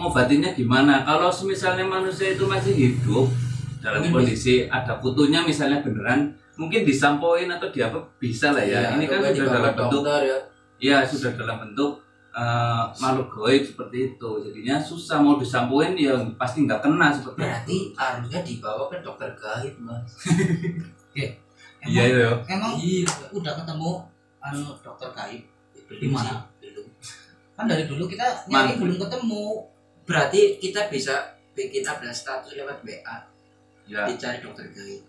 ngobatinnya gimana. Kalau misalnya manusia itu masih hidup dalam kondisi ada kutunya misalnya beneran, mungkin disampoin atau diapa bisa lah ya. Ini kan sudah dalam bentuk ya sudah dalam bentuk makhluk gaib seperti itu, jadinya susah mau disampoin ya pasti nggak kena seperti berarti itu. Harusnya dibawa ke dokter gaib mas. Iya emang udah ketemu dokter gaib di mana? Belum. Kan dari dulu kita nyari belum ketemu. Berarti kita bisa bikin update status lewat WA ya. Dicari dokter gaib.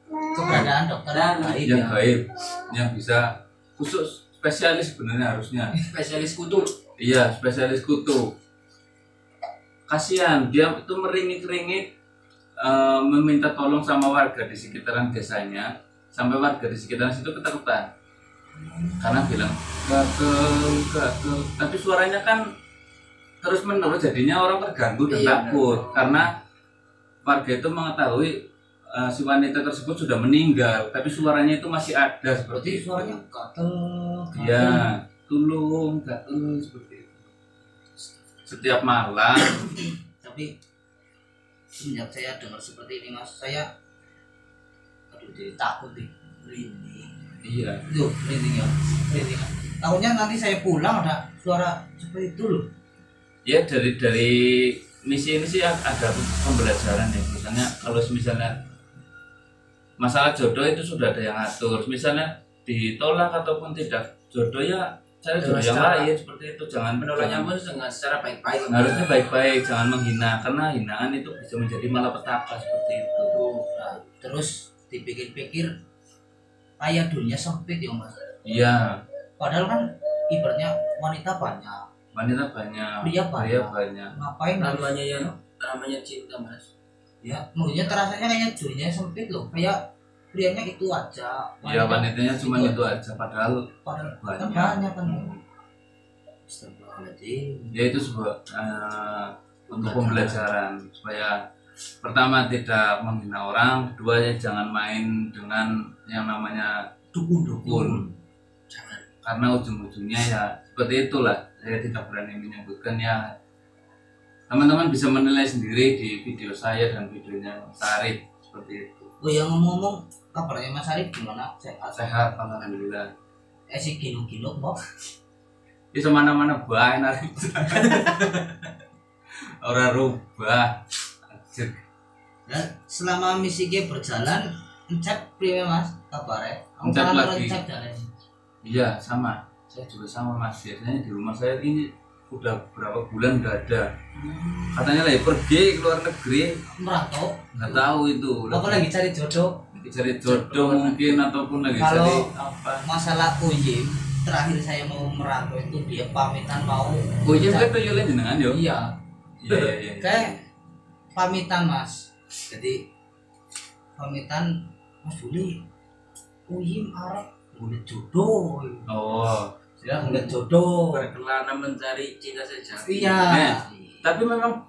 Keberadaan dokter gaib yang gaib yang bisa khusus spesialis sebenarnya harusnya. Spesialis kutu. Iya, spesialis kutu. Kasihan dia itu meringit-ringit meminta tolong sama warga di sekitaran desanya, sampai warga di sekitaran situ ketakutan. Karena bilang gagal, tapi suaranya kan terus menerus, jadinya orang terganggu dan takut karena warga itu mengetahui si wanita tersebut sudah meninggal, tapi suaranya itu masih ada seperti itu. Suaranya gatel. Ya, tulung, gatel seperti itu. Setiap malam. Tapi semenjak saya dengar seperti ini mas, saya jadi takut nih. Merinding. Iya. Tuh, merinding ya. Merinding. Takutnya nanti saya pulang ada suara seperti itu loh. Ya dari misi ini sih ada pembelajaran ya. Misalnya kalau misalnya masalah jodoh itu sudah ada yang atur, misalnya ditolak ataupun tidak jodoh ya cari jodoh yang lain seperti itu. Jangan menolaknya pun dengan secara baik-baik, harusnya baik-baik, jangan menghina, karena hinaan itu bisa menjadi malapetaka seperti itu. Nah, terus dipikir-pikir kayak dunia sempit ya mas. Iya, padahal kan ibaratnya wanita banyak, pria banyak. Ngapain namanya cinta mas. Ya, maksudnya terasanya kayak dunia sempit loh, kayak prianya itu aja. Iya, wanitanya cuma itu aja, padahal banyak kan. Astagfirullahaladzim. Ya itu sebuah untuk pembelajaran supaya pertama tidak menghina orang, kedua ya jangan main dengan yang namanya dukun. Jangan. Karena ujung-ujungnya ya seperti itulah. Saya tidak berani menyebutkan ya. Teman-teman bisa menilai sendiri di video saya dan videonya Mas Arif seperti itu. Oh ya, ngomong-ngomong, kabarnya Mas Arif gimana? Sehat, alhamdulillah. Si kilo-kilo kok. Di mana-mana bae Arif. Orang rubah. Anjir. Dan selama misi G berjalan, ngecek priwe Mas kabarnya? Ngecek lagi. Jalan. Iya, sama. Saya juga sama Mas. Biasanya di rumah saya ini udah berapa bulan nggak ada. Katanya lagi pergi ke luar negeri, merantau. Nggak tahu itu. Apa lagi cari jodoh? Cari jodoh mungkin ataupun lagi kalau cari apa? Masalah Uyim, terakhir saya mau merantau itu dia pamitan mau. Uyim kan tuyulnya jenengan yo. Iya. Iya. Kayak pamitan Mas. Jadi pamitan Mas Juli. Uyim arep golek jodoh. Oh. Ya ngeliat jodoh, berkelana mencari cinta sejati. Iya. Tapi memang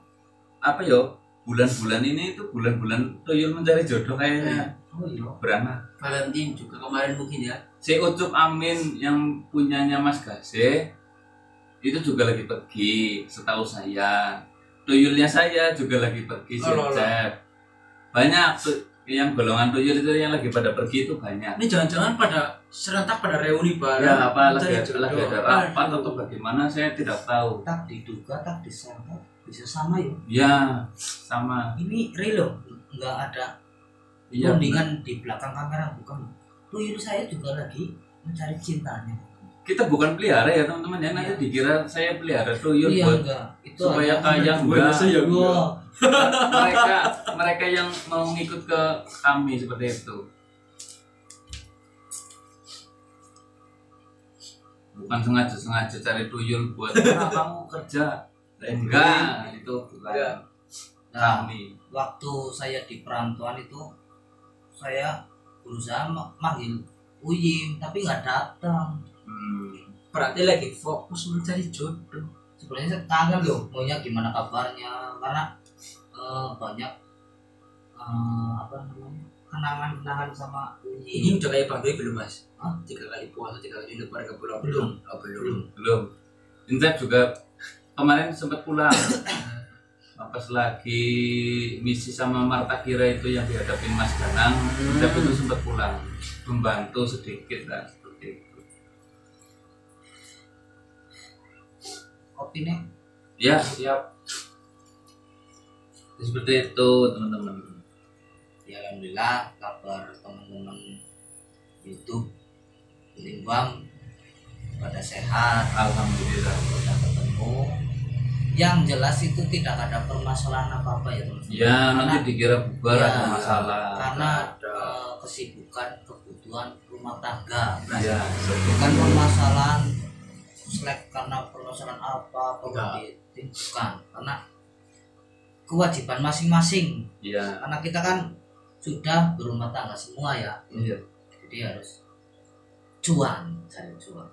apa yo? Bulan-bulan ini itu bulan-bulan tuyul mencari jodoh kayaknya. Oh iya. Beranak. Valentine juga kemarin mungkin ya. Si Ucup Amin yang punyanya Mas Gase itu juga lagi pergi, setahu saya. Tuyulnya saya juga lagi pergi, si Cep. Banyak tuh yang golongan tuyul itu yang lagi pada pergi itu banyak. Ini jangan-jangan pada serentak pada reuni bareng. Ya apa lagi ada rapat atau bagaimana saya tidak tahu. Tak diduga, tak disangka bisa sama ya. Ya sama. Ini real loh, nggak ada rundingan di belakang kamera, bukan. Tuyul saya juga lagi mencari cintanya. Kita bukan pelihara ya teman-teman ya, nanti dikira saya pelihara tuyul iya, buat enggak. Itu supaya kaya enggak. Enggak. mereka yang mau ngikut ke kami seperti itu. Bukan sengaja cari tuyul buat kamu kerja. Enggak, itu bukan. Nah, Kami. waktu saya di perantauan itu saya berusaha manggil Uyim tapi nggak datang. Berarti lagi fokus mencari jodoh. Sebenarnya saya kangen loh, maunya gimana kabarnya, karena banyak apa namanya kenangan-kenangan sama Ini Uyim. udah kayak Bang Doi belum mas? Hah? 3 kali puasa, 3 kali lebaran ke pulau Belum. belum. Belum. Insep juga kemarin sempat pulang. Pas lagi misi sama Marta Kira itu yang dihadapin Mas Danang, tapi itu sempat pulang membantu sedikit lah seperti itu. Kopinya Ya siap. Seperti itu teman-teman. ya alhamdulillah kabar teman-teman YouTube Limbang pada sehat, Alhamdulillah. sudah ketemu. Yang jelas itu tidak ada permasalahan apa-apa ya teman-teman. Ya nanti dikira bubar Ya, ada masalah. karena kesibukan kebutuhan rumah tangga. Ya, Bukan permasalahan slack karena permasalahan apa politik, bukan, karena kewajiban masing-masing. ya, Karena kita kan sudah berumah tangga semua ya, iya. jadi harus cari cuan.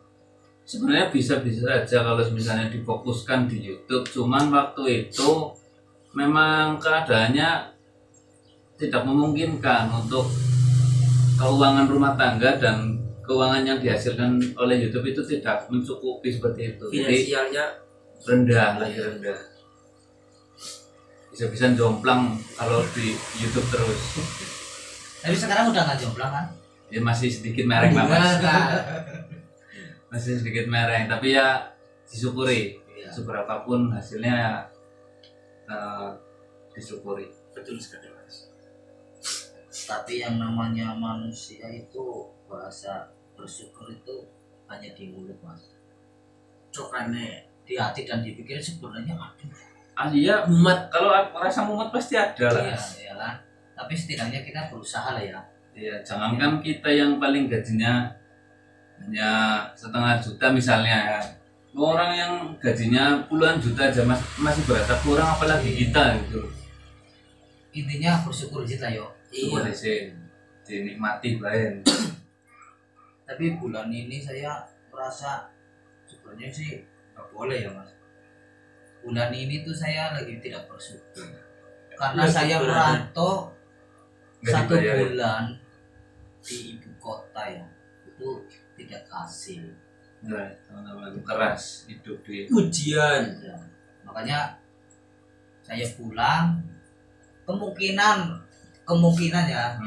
Sebenarnya bisa-bisa saja kalau misalnya difokuskan di YouTube, cuman waktu itu memang keadaannya tidak memungkinkan untuk keuangan rumah tangga dan keuangan yang dihasilkan oleh YouTube itu tidak mencukupi seperti itu. Jadi Finansialnya rendah, lagi rendah. Bisa-bisa jomplang kalau di YouTube terus. Tapi sekarang udah nggak jomplang kan? Ya masih sedikit mereng lah mas. Nah, Masih sedikit mereng, tapi ya disyukuri. iya. Seberapapun hasilnya disyukuri. betul sekali mas. Tapi yang namanya manusia itu bahasa bersyukur itu hanya di mulut mas. Cokane Di hati dan dipikir sebenarnya aduh. Iya, mumet. Kalau rasa mumet pasti ada lah. Iya, iya kan. Tapi setidaknya kita berusaha lah ya. Iya, jangankan kita yang paling gajinya hanya 1,5 juta misalnya ya. Orang yang gajinya puluhan juta aja masih berasa kurang, apalagi kita gitu. Intinya bersyukur aja lah yo. Coba dinikmati baik. Tapi bulan ini saya merasa sebenarnya sih nggak boleh ya mas. Bulan ini tuh saya lagi tidak bersyukur karena Lagi saya berada. merantau Nggak 1 dibayar ya? bulan di ibu kota ya, itu tidak hasil. Nah, teman-teman keras hidup di ujian. Ya, makanya saya pulang, kemungkinan ya,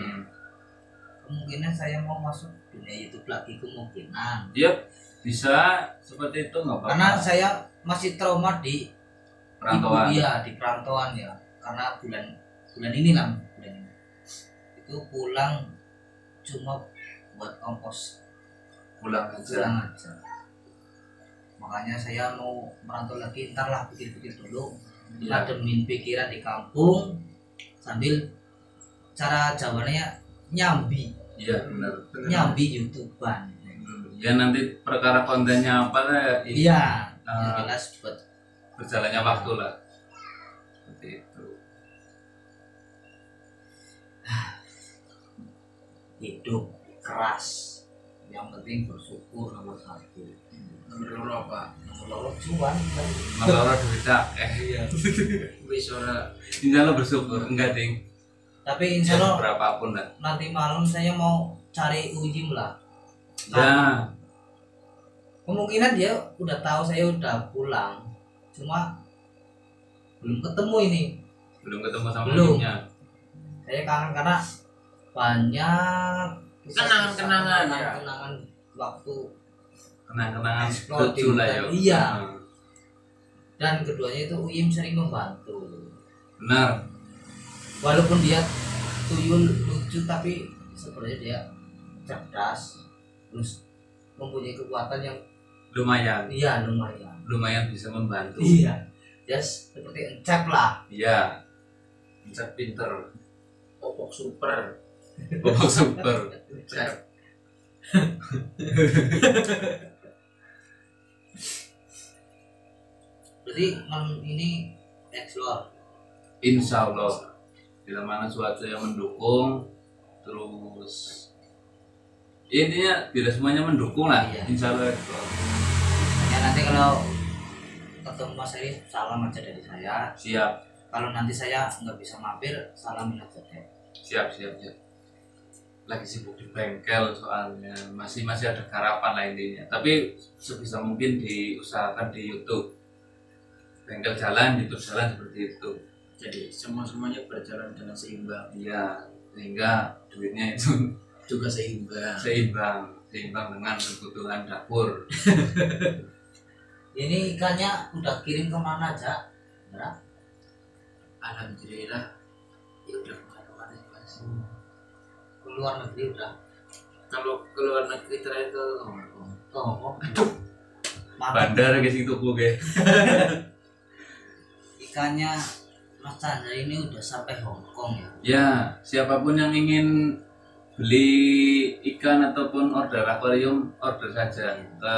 kemungkinan saya mau masuk dunia YouTube lagi, kemungkinan. Dia bisa seperti itu nggak apa-apa. Karena saya masih trauma di Perantauan. Iya, di perantauan ya. Karena bulan ini lah, bulan ini. Itu pulang cuma buat ongkos pulang aja. pulang aja. Makanya saya mau merantau lagi, ntar lah pikir-pikir dulu, Iya. ngademin pikiran di kampung sambil cara Jawanya nyambi Iya benar. nyambi YouTubean. Ya nanti perkara kontennya apa lah. Iya, Ah. yang jelas buat Berjalannya waktu lah. Seperti itu. hidup keras. Yang penting bersyukur nomor 1. Nomor apa? Nomor loro cuan. Malah duit Iya. Wis ora insya Allah bersyukur enggak ding. Tapi insya Allah Berapapun lah. nanti malam saya mau cari Ujim lah. Ya. Kemungkinan dia udah tahu saya udah pulang, cuma belum ketemu ini. Belum ketemu sama Belum. ujungnya. Saya kangen karena banyak Kenangan-kenangan, ya. kenangan waktu, Kenang-kenangan Explore lucu lah ya. Iya. Hmm. dan keduanya itu Uyim sering membantu. Benar. Walaupun dia tuyul lucu, tapi sebenarnya dia cerdas, terus mempunyai kekuatan yang Lumayan. lumayan. Bisa membantu. Iya. Ya seperti Encep lah. Iya. Bisa pinter. popok super. Oh super. Cep. Jadi malam ini explore. Insya Allah. Bila mana suatu yang mendukung, terus intinya bila semuanya mendukung lah. Iya. Insya Allah. Ya nanti kalau ketemu Mas Eri salam aja dari saya. Siap. Kalau nanti saya nggak bisa mampir, salamin aja deh. Siap. Lagi sibuk di bengkel soalnya masih ada harapan lah intinya. Tapi sebisa mungkin diusahakan di YouTube. bengkel jalan, YouTube jalan seperti itu. Jadi semuanya berjalan dengan seimbang. Iya, sehingga duitnya itu Juga seimbang. seimbang dengan kebutuhan dapur. Ini ikannya udah kirim kemana aja? Berat? Alhamdulillah ya udah kemana-mana ya, Mas. Ke luar negeri udah. Kalau ke luar negeri terakhir ke Hong Kong. Oh, mantap. Bandar guys itu guys. Ikannya Mas Chandra ini udah sampai Hong Kong ya. Ya, siapapun yang ingin beli ikan ataupun order akuarium, order saja ke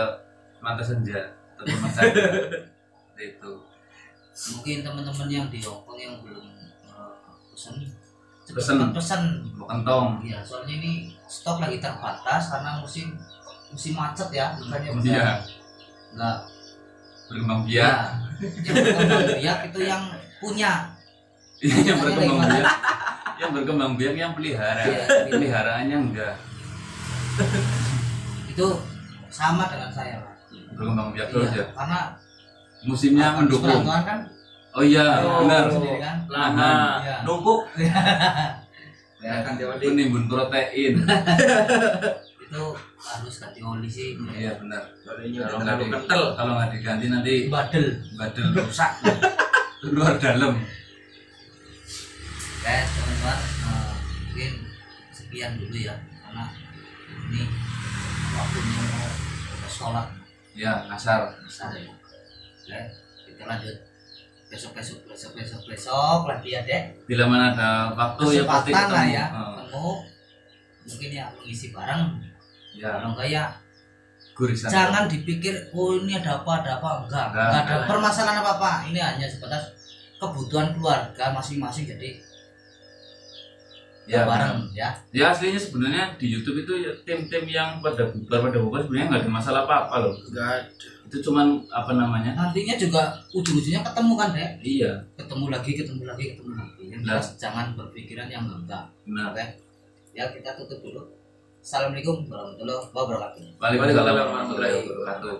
Mata Senja ataupun Mas Chandra. Itu. Mungkin teman-teman yang di Hong Kong yang belum pesen Pesen. pesen. Kentong. Ya, soalnya ini stok lagi terbatas karena musim macet ya, makanya Iya, enggak. berkembang biak. Yang berkembang biak itu yang punya. Yang berkembang biak. Yang berkembang biak yang pelihara. Iya, Peliharaannya enggak. Itu sama dengan saya, Pak. Berkembang biak terus ya. Karena Musimnya habis mendukung. perantauan kan Oh iya, benar. sendiri kan. Lama Iya. numpuk. Ya, Akan dioli. Menimbun protein. itu harus ganti oli sih. Iya benar. Olinya Kalau udah nggak terlalu di- kental. Kalau nggak diganti nanti Badel. badel rusak. Luar dalam. Oke, teman-teman, mungkin sekian dulu ya, karena ini waktunya mau sholat Ya, asar. besar ya. Oke, kita lanjut besok lagi ya dek. Bila mana ada waktu ya pasti Kesempatan lah ketemu. ya, ketemu mungkin ya mengisi bareng. Ya, Kalau enggak ya gurisan. jangan dipikir oh ini ada apa enggak ada Enggak. permasalahan apa. Ini hanya sebatas kebutuhan keluarga masing-masing, jadi Ya, bareng ya. Ya aslinya sebenarnya di YouTube itu ya, tim-tim yang pada bubar sebenarnya nggak ada masalah apa-apa loh. Enggak ada. Itu cuman apa namanya? Nantinya juga ujung-ujungnya ketemu kan dek, Iya, ketemu lagi yang jelas jangan berpikiran yang enggak. benar. Oke ya, kita tutup dulu. Assalamualaikum warahmatullahi wabarakatuh. Waalaikumsalam warahmatullahi wabarakatuh.